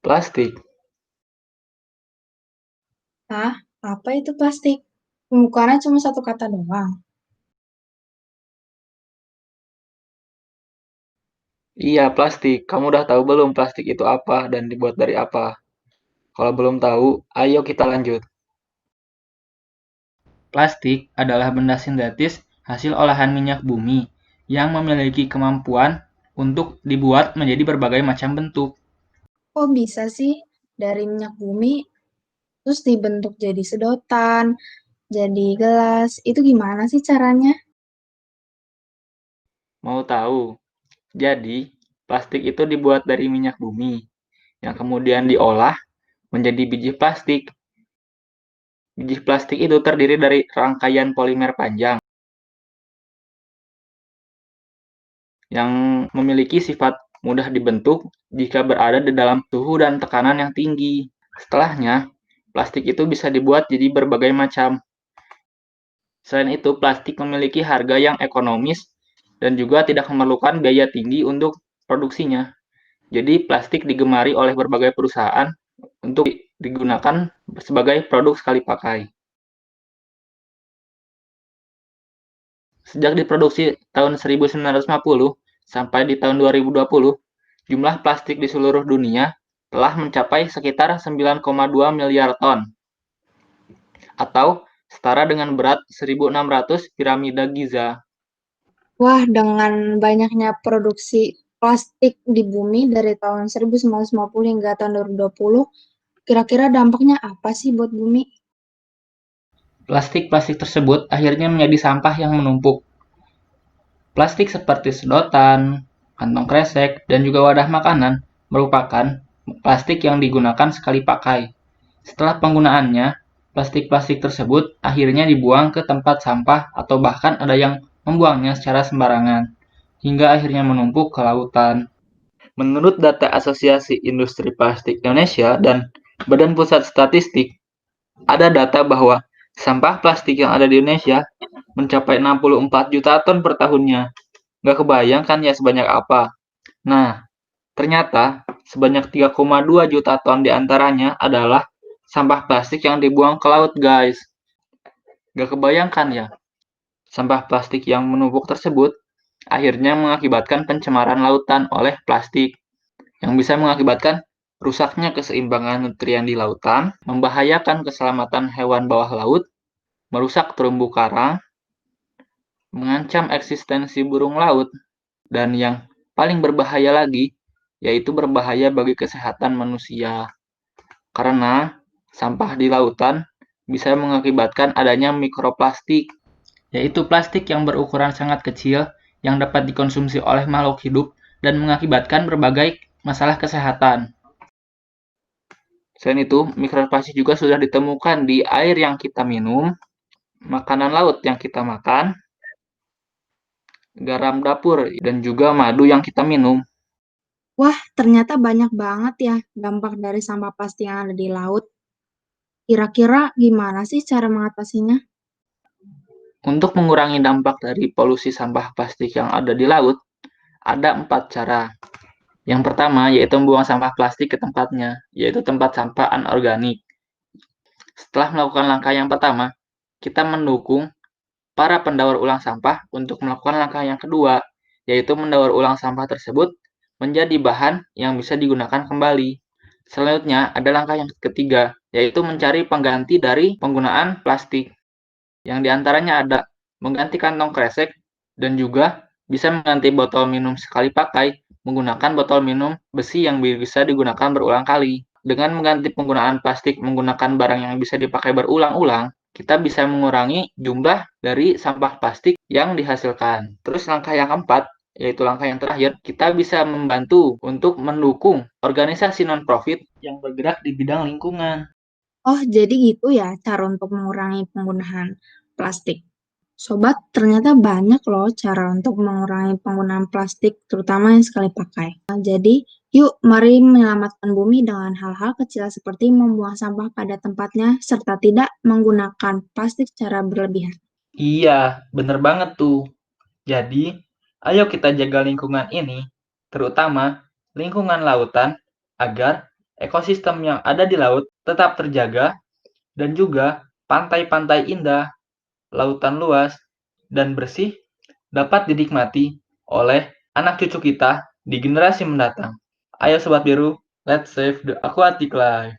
Plastik. Hah? Apa itu plastik? Pembukaannya cuma satu kata doang. Iya, plastik. Kamu udah tahu belum plastik itu apa dan dibuat dari apa? Kalau belum tahu, ayo kita lanjut. Plastik adalah benda sintetis hasil olahan minyak bumi yang memiliki kemampuan untuk dibuat menjadi berbagai macam bentuk. Kok bisa sih dari minyak bumi terus dibentuk jadi sedotan, jadi gelas? Itu gimana sih caranya? Mau tahu? Jadi, plastik itu dibuat dari minyak bumi yang kemudian diolah menjadi biji plastik. Biji plastik itu terdiri dari rangkaian polimer panjang yang memiliki sifat mudah dibentuk jika berada di dalam suhu dan tekanan yang tinggi. Setelahnya, plastik itu bisa dibuat jadi berbagai macam. Selain itu, plastik memiliki harga yang ekonomis dan juga tidak memerlukan biaya tinggi untuk produksinya. Jadi, plastik digemari oleh berbagai perusahaan untuk digunakan sebagai produk sekali pakai. Sejak diproduksi tahun 1950 sampai di tahun 2020, jumlah plastik di seluruh dunia telah mencapai sekitar 9,2 miliar ton, atau setara dengan berat 1.600 piramida Giza. Wah, dengan banyaknya produksi plastik di bumi dari tahun 1950 hingga tahun 2020, kira-kira dampaknya apa sih buat bumi? Plastik-plastik tersebut akhirnya menjadi sampah yang menumpuk. Plastik seperti sedotan, kantong kresek, dan juga wadah makanan merupakan plastik yang digunakan sekali pakai. Setelah penggunaannya, plastik-plastik tersebut akhirnya dibuang ke tempat sampah atau bahkan ada yang membuangnya secara sembarangan, hingga akhirnya menumpuk ke lautan. Menurut data Asosiasi Industri Plastik Indonesia dan Badan Pusat Statistik, ada data bahwa sampah plastik yang ada di Indonesia mencapai 64 juta ton per tahunnya. Nggak kebayang kan ya sebanyak apa? Nah, ternyata sebanyak 3,2 juta ton diantaranya adalah sampah plastik yang dibuang ke laut, guys. Nggak kebayangkan ya, sampah plastik yang menumpuk tersebut akhirnya mengakibatkan pencemaran lautan oleh plastik yang bisa mengakibatkan rusaknya keseimbangan nutrien di lautan, membahayakan keselamatan hewan bawah laut, merusak terumbu karang, mengancam eksistensi burung laut, dan yang paling berbahaya lagi, yaitu berbahaya bagi kesehatan manusia. Karena sampah di lautan bisa mengakibatkan adanya mikroplastik, yaitu plastik yang berukuran sangat kecil yang dapat dikonsumsi oleh makhluk hidup dan mengakibatkan berbagai masalah kesehatan. Selain itu, mikroplastik juga sudah ditemukan di air yang kita minum, makanan laut yang kita makan, garam dapur, dan juga madu yang kita minum. Wah, ternyata banyak banget ya dampak dari sampah plastik yang ada di laut. Kira-kira gimana sih cara mengatasinya? Untuk mengurangi dampak dari polusi sampah plastik yang ada di laut, ada 4 cara. Yang pertama yaitu membuang sampah plastik ke tempatnya, yaitu tempat sampah anorganik. Setelah melakukan langkah yang pertama, kita mendukung para pendaur ulang sampah untuk melakukan langkah yang kedua, yaitu mendaur ulang sampah tersebut menjadi bahan yang bisa digunakan kembali. Selanjutnya, ada langkah yang ketiga, yaitu mencari pengganti dari penggunaan plastik. Yang diantaranya ada mengganti kantong kresek dan juga bisa mengganti botol minum sekali pakai menggunakan botol minum besi yang bisa digunakan berulang kali. Dengan mengganti penggunaan plastik menggunakan barang yang bisa dipakai berulang-ulang, kita bisa mengurangi jumlah dari sampah plastik yang dihasilkan. Terus langkah yang keempat, yaitu langkah yang terakhir, kita bisa membantu untuk mendukung organisasi non-profit yang bergerak di bidang lingkungan. Oh, jadi gitu ya cara untuk mengurangi penggunaan plastik. Sobat, ternyata banyak loh cara untuk mengurangi penggunaan plastik, terutama yang sekali pakai. Nah, jadi, yuk mari menyelamatkan bumi dengan hal-hal kecil seperti membuang sampah pada tempatnya, serta tidak menggunakan plastik secara berlebihan. Iya, bener banget tuh. Jadi, ayo kita jaga lingkungan ini, terutama lingkungan lautan, agar ekosistem yang ada di laut tetap terjaga, dan juga pantai-pantai indah, lautan luas, dan bersih dapat dinikmati oleh anak cucu kita di generasi mendatang. Ayo Sobat Biru, let's save the aquatic life.